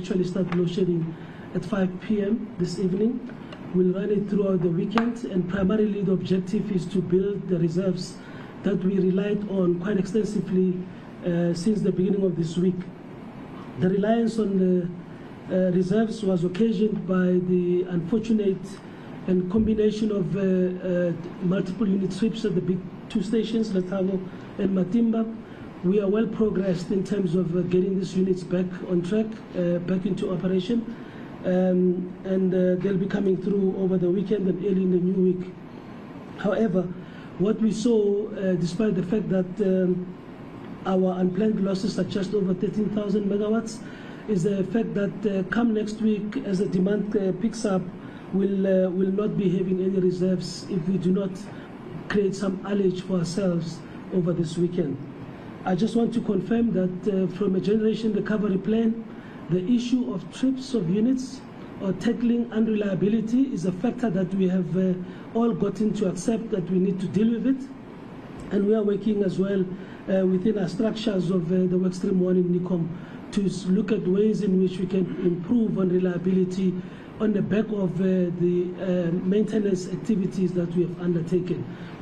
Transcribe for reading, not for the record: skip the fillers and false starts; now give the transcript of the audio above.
actually start load shedding at 5 p.m. this evening. We'll run it throughout the weekend, and primarily the objective is to build the reserves that we relied on quite extensively since the beginning of this week. The reliance on the reserves was occasioned by the unfortunate and combination of multiple unit trips at the big two stations, Letabo and Matimba. We are well progressed in terms of getting these units back on track, back into operation. And they'll be coming through over the weekend and early in the new week. However, what we saw, despite the fact that our unplanned losses are just over 13,000 megawatts, is the fact that come next week, as the demand picks up, we'll not be having any reserves if we do not create some ullage for ourselves over this weekend. I just want to confirm that from a generation recovery plan, the issue of trips of units or tackling unreliability is a factor that we have all gotten to accept that we need to deal with it. And we are working as well within our structures of the Workstream 1 in NECOM to look at ways in which we can improve on reliability on the back of the maintenance activities that we have undertaken.